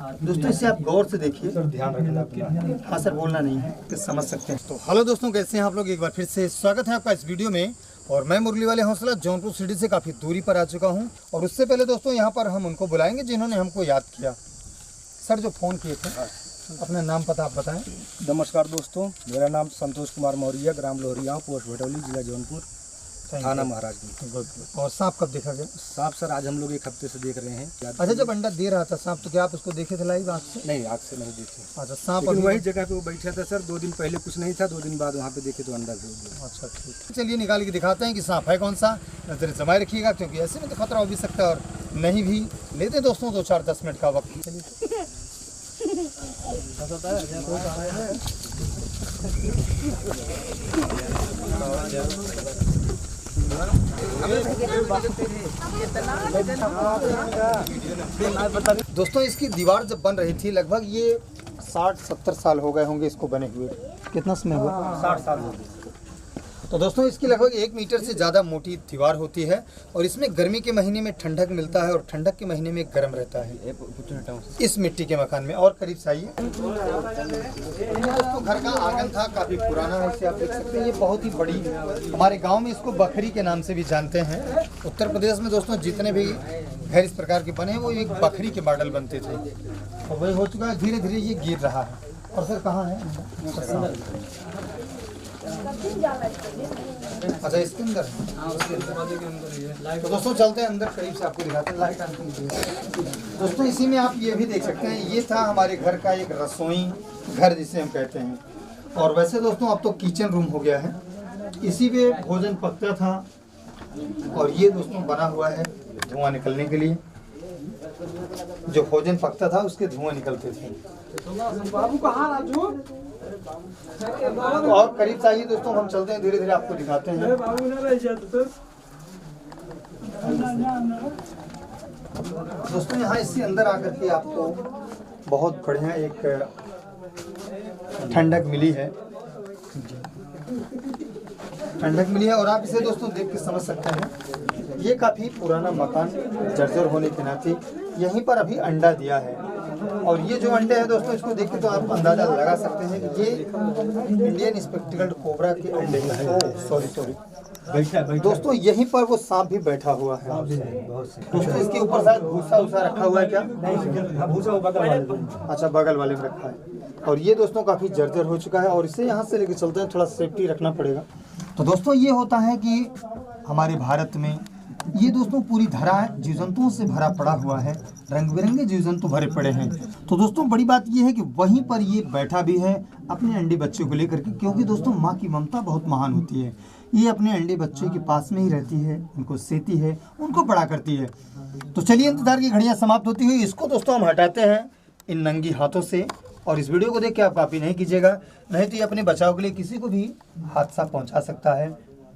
दोस्तों इसे आप गौर से देखिए, ध्यान रखना अपना। हाँ सर, बोलना नहीं है कि समझ सकते हैं। तो हेलो दोस्तों, कैसे हैं आप लोग? एक बार फिर से स्वागत है आपका इस वीडियो में। और मैं मुरली वाले हौसला जौनपुर सिटी से काफ़ी दूरी पर आ चुका हूं। और उससे पहले दोस्तों यहाँ पर हम उनको बुलाएंगे जिन्होंने हमको याद किया। सर जो फ़ोन किए थे, अपना नाम पता आप बताएं। नमस्कार दोस्तों, मेरा नाम संतोष कुमार मौर्य, ग्राम लोहरिया, पोस्ट भटौली, जिला जौनपुर, थाना महाराजगंज। और सांप कब देखा गया? सांप सर आज हम लोग एक हफ्ते से देख रहे हैं। अच्छा, जब अंडा दे रहा था सांप, तो क्या आप उसको देखे थे लाइव आँख से? नहीं, आग से नहीं देखे। अच्छा, सांप लेकिन वही जगह पे वो बैठा था सर। 2 दिन पहले कुछ नहीं था, 2 दिन बाद वहाँ पे देखे तो अंडा दे दिया। अच्छा ठीक, चलिए निकाल के दिखाते हैं कि सांप है कौन सा। नजर जमाए रखिएगा, क्योंकि ऐसे में तो खतरा हो भी सकता है और नहीं भी। लेते हैं दोस्तों 2-4-10 मिनट का वक्त। चलिए दोस्तों, इसकी दीवार जब बन रही थी, लगभग ये 60-70 साल हो गए होंगे इसको बने हुए। कितना समय हुआ? 60 साल हो गए। तो दोस्तों इसकी लगभग 1 मीटर से ज़्यादा मोटी दीवार होती है। और इसमें गर्मी के महीने में ठंडक मिलता है और ठंडक के महीने में गर्म रहता है इस मिट्टी के मकान में। और करीब चाहिए दोस्तों, घर का आंगन था, काफ़ी पुराना है। इसे आप देख सकते हैं, ये बहुत ही बड़ी, हमारे गांव में इसको बखरी के नाम से भी जानते हैं। उत्तर प्रदेश में दोस्तों जितने भी घर इस प्रकार के बने हैं, वो एक बखरी के मॉडल बनते थे। और वही हो चुका है, धीरे धीरे ये गिर रहा है। और सर कहाँ है? अच्छा, इसके अंदर। तो दोस्तों चलते हैं अंदर, करीब से आपको दिखाते हैं। लाइट ऑन कीजिए दोस्तों। इसी में आप ये भी देख सकते हैं, ये था हमारे घर का एक रसोई घर जिसे हम कहते हैं। और वैसे दोस्तों अब तो किचन रूम हो गया है। इसी में भोजन पकता था। और ये दोस्तों बना हुआ है धुआं निकलने के लिए। जो भोजन पकता था उसके धुआं निकलते थे। बाबू कहाँ राजू? और करीब चाहिए दोस्तों, हम चलते हैं, धीरे धीरे आपको दिखाते हैं। बाबू ना रह जाते दोस्तों यहाँ इसके अंदर आकर के आपको बहुत बढ़िया एक ठंडक मिली है। और आप इसे दोस्तों देख के समझ सकते हैं, ये काफ़ी पुराना मकान जर्जर होने के नाते यहीं पर अभी अंडा दिया है। और ये जो अंडे हैं दोस्तों, इसको देख के तो आप अंदाज़ा लगा सकते हैं कि ये इंडियन स्पेक्टिकल्ड कोबरा के अंडे हैं। सॉरी दोस्तों, यहीं पर वो सांप भी बैठा हुआ है। दोस्तों इसके ऊपर शायद भूसा उसा रखा हुआ है क्या? भूसा अच्छा, बगल वाले में रखा है। और ये दोस्तों काफ़ी जर्जर हो चुका है और इसे यहाँ से लेके चलते हैं, थोड़ा सेफ्टी रखना पड़ेगा। तो दोस्तों ये होता है कि हमारे भारत में ये दोस्तों पूरी धरा जीव जंतुओं से भरा पड़ा हुआ है। रंग बिरंगे जीव जंतु भरे पड़े हैं। तो दोस्तों बड़ी बात ये है कि वहीं पर ये बैठा भी है अपने अंडे बच्चे को लेकर के, क्योंकि दोस्तों माँ की ममता बहुत महान होती है। ये अपने अंडे बच्चे के पास में ही रहती है, उनको सेती है, उनको बड़ा करती है। तो चलिए, इंतजार की घड़ियाँ समाप्त होती हुई इसको दोस्तों हम हटाते हैं इन नंगी हाथों से। और इस वीडियो को देख के आप कॉपी नहीं कीजिएगा, नहीं तो ये अपने बचाव के लिए किसी को भी हादसा पहुंचा सकता है,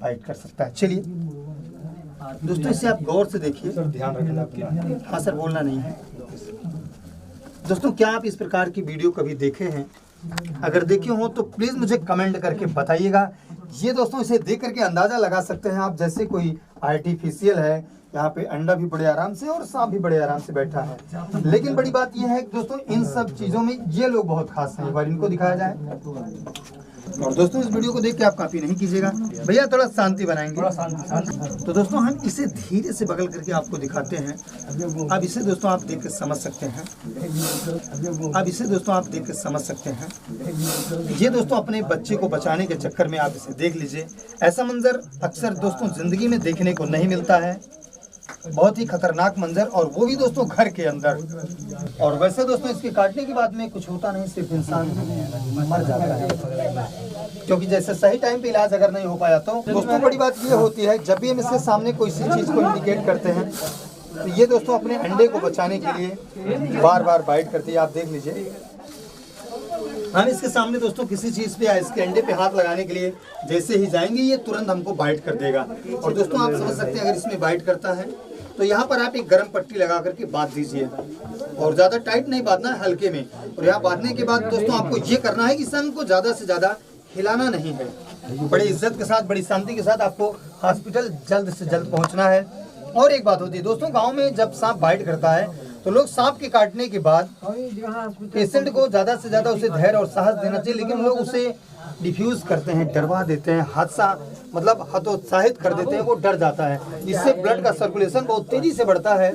फाइट कर सकता है। चलिए दोस्तों इसे आप गौर से देखिए, ध्यान रखना अपना। हाँ सर, बोलना नहीं है। दोस्तों क्या आप इस प्रकार की वीडियो कभी देखे हैं? अगर देखे हो तो प्लीज़ मुझे कमेंट करके बताइएगा। ये दोस्तों इसे देख करके अंदाज़ा लगा सकते हैं आप, जैसे कोई आर्टिफिशियल है। यहाँ पे अंडा भी बड़े आराम से और सांप भी बड़े आराम से बैठा है। लेकिन बड़ी बात यह है कि दोस्तों इन सब चीज़ों में ये लोग बहुत खास हैं। एक बार इनको दिखाया जाए। और दोस्तों इस वीडियो को देख के आप कॉपी नहीं कीजिएगा भैया, थोड़ा शांति बनाएंगे। तो दोस्तों हम इसे धीरे से बगल करके आपको दिखाते हैं। अब इसे दोस्तों आप देख के समझ सकते हैं। ये दोस्तों अपने बच्चे को बचाने के चक्कर में आप इसे देख लीजिए। ऐसा मंजर अक्सर दोस्तों जिंदगी में देखने को नहीं मिलता है। बहुत ही खतरनाक मंजर, और वो भी दोस्तों घर के अंदर। और वैसे दोस्तों इसके काटने के बाद में कुछ होता नहीं, सिर्फ इंसान मर जाता है, क्योंकि जैसे सही टाइम पे इलाज अगर नहीं हो पाया तो। दोस्तों बड़ी बात ये होती है, जब भी हम इसके सामने कोई सी चीज़ को इंडिकेट करते हैं तो ये दोस्तों अपने अंडे को बचाने के लिए बार बार बाइट करती है। आप देख लीजिए, हम इसके सामने दोस्तों किसी चीज़ पे या इसके अंडे पे हाथ लगाने के लिए जैसे ही जाएंगे, ये तुरंत हमको बाइट कर देगा। और दोस्तों आप समझ सकते हैं, अगर इसमें बाइट करता है तो यहाँ पर आप एक गर्म पट्टी लगा करके बांध दीजिए। और ज़्यादा टाइट नहीं बांधना है, हल्के में। और यहाँ बांधने के बाद दोस्तों आपको ये करना है कि संग को ज़्यादा से ज़्यादा हिलाना नहीं है। बड़ी इज्जत के साथ, बड़ी शांति के साथ आपको हॉस्पिटल जल्द से जल्द पहुँचना है। और एक बात होती है दोस्तों, गाँव में जब सांप बाइट करता है तो लोग सांप के काटने के बाद पेशेंट को ज़्यादा से ज़्यादा उसे धैर्य और साहस देना चाहिए, लेकिन लोग उसे डिफ्यूज करते हैं, डरवा देते हैं, हादसा मतलब हतोत्साहित कर देते हैं, वो डर जाता है। इससे ब्लड का सर्कुलेशन बहुत तेज़ी से बढ़ता है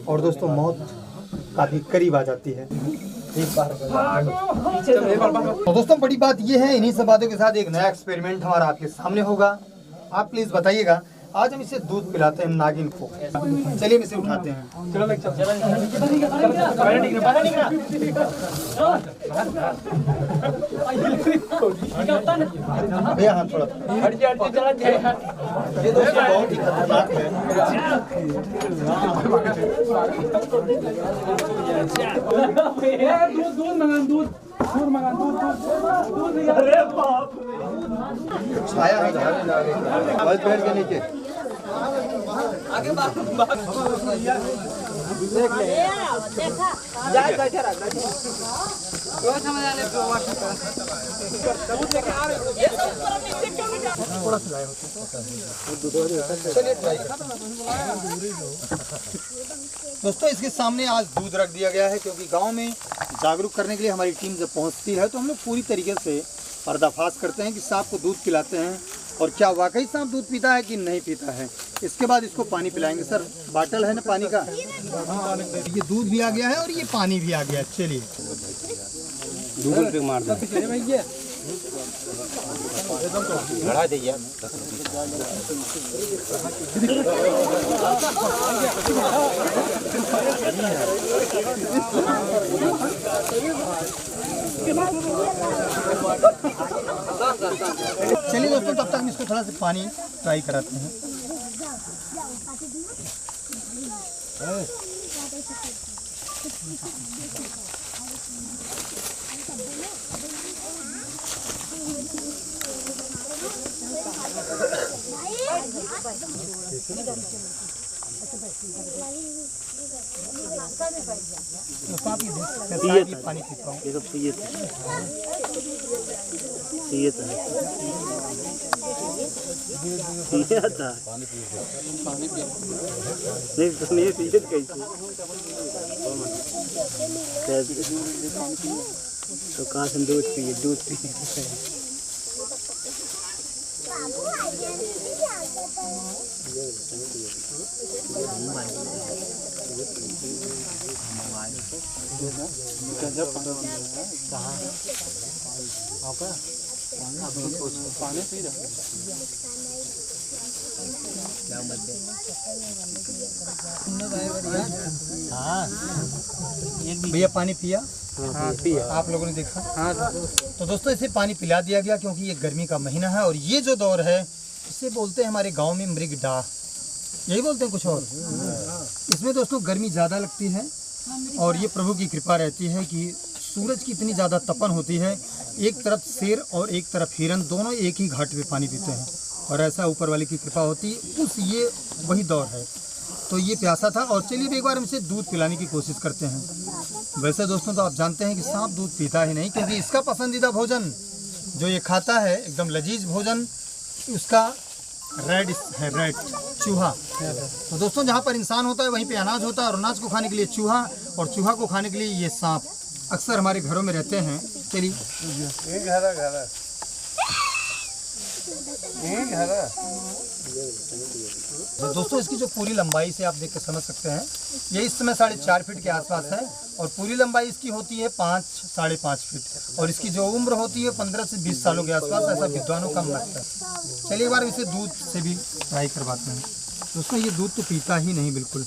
और दोस्तों मौत काफ़ी करीब आ जाती है। तो दोस्तों बड़ी बात ये है, इन्हीं सब बातों के साथ एक नया एक्सपेरिमेंट हमारा आपके सामने होगा। आप प्लीज़ बताइएगा, आज हम इसे दूध पिलाते हैं नागिन को। चलिए हम इसे उठाते हैं। भैया हाँ थोड़ा ये दोस्तों बहुत ही खतरनाक है। अरे बाप छाया है पेड़ के नीचे। दोस्तों इसके सामने आज दूध रख दिया गया है, क्योंकि गांव में जागरूक करने के लिए हमारी टीम जब पहुंचती है तो हम लोग पूरी तरीके से पर्दाफाश करते हैं कि सांप को दूध पिलाते हैं और क्या वाकई सांप दूध पीता है कि नहीं पीता है। इसके बाद इसको पानी पिलाएंगे। सर बाटल है ना पानी का, ये दूध भी आ गया है और ये पानी भी आ गया। चलिए गूगल पे मार दो। बढ़ा दीजिए। चलिए दोस्तों तब तक हम इसको थोड़ा सा पानी ट्राई कराते हैं। ये पानी पीता हूँ। तो कहाँ से दूध पिए भैया पानी पिया? हाँ पिए। आप लोगों ने देखा? हाँ तो दोस्तों इसे पानी पिला दिया गया, क्योंकि ये गर्मी का महीना है और ये जो दौर है इसे बोलते हैं हमारे गांव में मृगडाह, यही बोलते हैं कुछ और। इसमें दोस्तों गर्मी ज़्यादा लगती है और ये प्रभु की कृपा रहती है कि सूरज की इतनी ज़्यादा तपन होती है, एक तरफ शेर और एक तरफ हिरन दोनों एक ही घाट पे पानी पीते हैं और ऐसा ऊपर वाले की कृपा होती है। उस ये वही दौर है। तो ये प्यासा था और चलिए एक बार हम इसे दूध पिलाने की कोशिश करते हैं। वैसे दोस्तों तो आप जानते हैं कि सांप दूध पीता ही नहीं, क्योंकि इसका पसंदीदा भोजन जो ये खाता है एकदम लजीज भोजन उसका रेड है, रेड चूहा। तो दोस्तों जहाँ पर इंसान होता है वहीं पे अनाज होता है और अनाज को खाने के लिए चूहा और चूहा को खाने के लिए ये सांप अक्सर हमारे घरों में रहते हैं। चलिए तो दोस्तों इसकी जो पूरी लंबाई से आप देख के समझ सकते हैं, ये इस समय 4.5 फीट के आसपास है और पूरी लंबाई इसकी होती है 5-5.5 फीट और इसकी जो उम्र होती है 15 से 20 सालों के आसपास, ऐसा विद्वानों का मत है। चलिए एक बार इसे दूध से भी ट्राई करवाते हैं। दोस्तों ये दूध तो पीता ही नहीं बिल्कुल।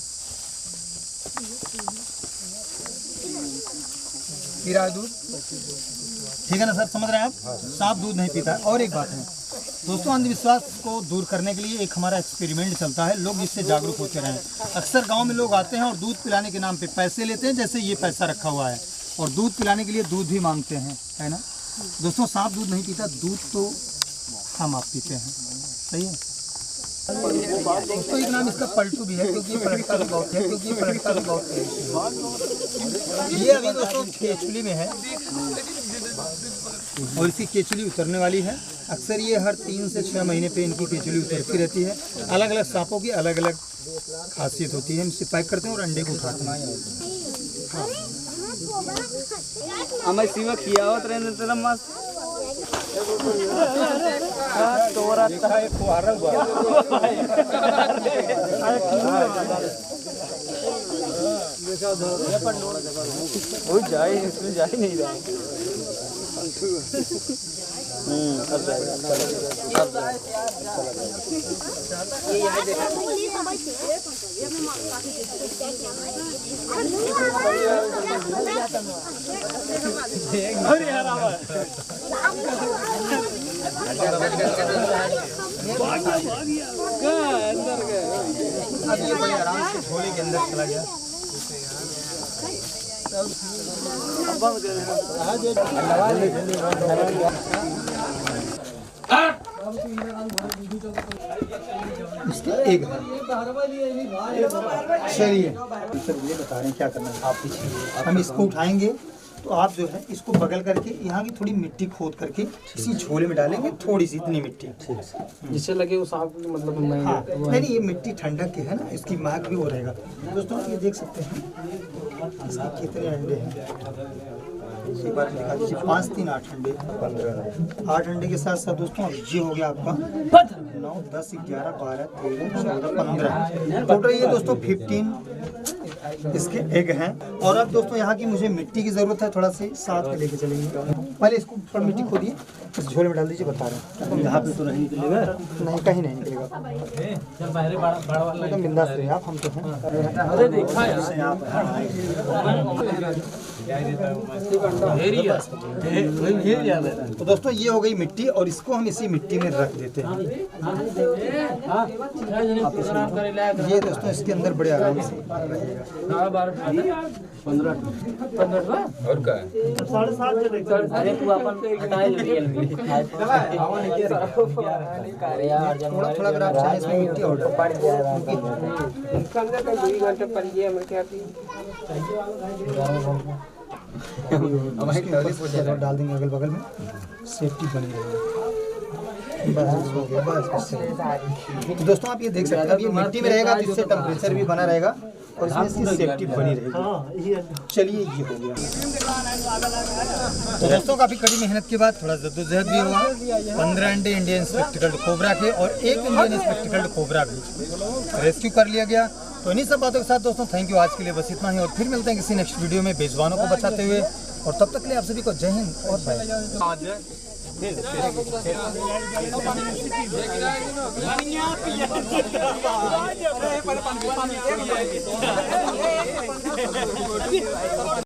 पी रहा है दूध, ठीक है ना सर, समझ रहे हैं आप? सांप दूध नहीं पीता। और एक बात है दोस्तों, अंधविश्वास को दूर करने के लिए एक हमारा एक्सपेरिमेंट चलता है, लोग इससे जागरूक होते रहें। अक्सर गांव में लोग आते हैं और दूध पिलाने के नाम पे पैसे लेते हैं, जैसे ये पैसा रखा हुआ है, और दूध पिलाने के लिए दूध भी मांगते हैं, है ना दोस्तों? सांप दूध नहीं पीता, दूध तो हम आप पीते हैं, सही है दोस्तों। एक नाम इसका पलटू भी है, क्योंकि पलटता भी बहुत है, क्योंकि पलटता भी बहुत है। ये अभी दोस्तों केचुली में है और इसकी केचुली उतरने वाली है। अक्सर ये हर 3 से 6 महीने पे इनकी केचुली उतरती रहती है। अलग अलग सांपों की अलग अलग खासियत होती है। हम इसे पैक करते हैं और अंडे को उठाते हैं। हमें सीमा खिया होत रहने तेरा मस्त तोरा है फुहारा हुआ वो जाए इसमें जा ही नहीं रहा अब जाएगा अब अरे यार अंदर गए अब ये बड़े आराम से झोले के अंदर चला गया। इसके एक है। चलिए सर ये बता रहे हैं क्या करना है। आप पीछे हम इसको उठाएंगे तो आप जो है इसको बगल करके यहाँ की थोड़ी मिट्टी खोद करके इसी झोले में डालेंगे, थोड़ी सी इतनी मिट्टी जिससे लगे वो सांप मतलब हाँ नहीं ये मिट्टी ठंडक के है ना, इसकी महक भी वो रहेगा। दोस्तों ये देख सकते हैं इसके कितने अंडे हैं, एक बार दिखा दीजिए। 5 3 8 अंडे 15 8 अंडे के साथ साथ दोस्तों अब ये हो गया आपका 9 10 11 12 13 14 15 टोटल ये दोस्तों 15 इसके एग हैं। और अब दोस्तों यहाँ की मुझे मिट्टी की जरूरत है, थोड़ा से साथ में लेके चलेंगे। पहले इसको थोड़ा मिट्टी खोदिए, इस झोले में डाल दीजिए। बता रहे हैं यहाँ पे तो नहीं निकलेगा, नहीं कहीं नहीं निकलेगा, तो बिंदास रहिए आप, हम तो हैं। तो दोस्तों ये हो गई मिट्टी और इसको हम इसी मिट्टी में रख देते हैं। ये दोस्तों इसके अंदर बड़े आराम से और क्या अरे तू अपन हटाए थोड़ा थोड़ा अगर आप चाहें इसमें मिट्टी और डाल देंगे अगल बगल में, सेफ्टी बनी रहेगी। बस हो गया, बस। तो दोस्तों आप ये देख सकते हैं अब ये मिट्टी में रहेगा तो इससे टेम्परेचर भी बना रहेगा और इसमें इसकी सेफ्टी बनी रहेगी। चलिए ये हो गया। तो दोस्तों काफ़ी कड़ी मेहनत के बाद थोड़ा जद्दोजहद भी हुआ। 15 अंडे इंडियन स्पेक्टिकल्ड कोबरा के और 1 इंडियन स्पेक्टिकल्ड कोबरा भी रेस्क्यू कर लिया गया। तो इन्हीं सब बातों के साथ दोस्तों थैंक यू, आज के लिए बस इतना ही और फिर मिलते हैं किसी नेक्स्ट वीडियो में बेजुबानों को बचाते हुए। और तब तक के लिए आप सभी को जय हिंद और बाय।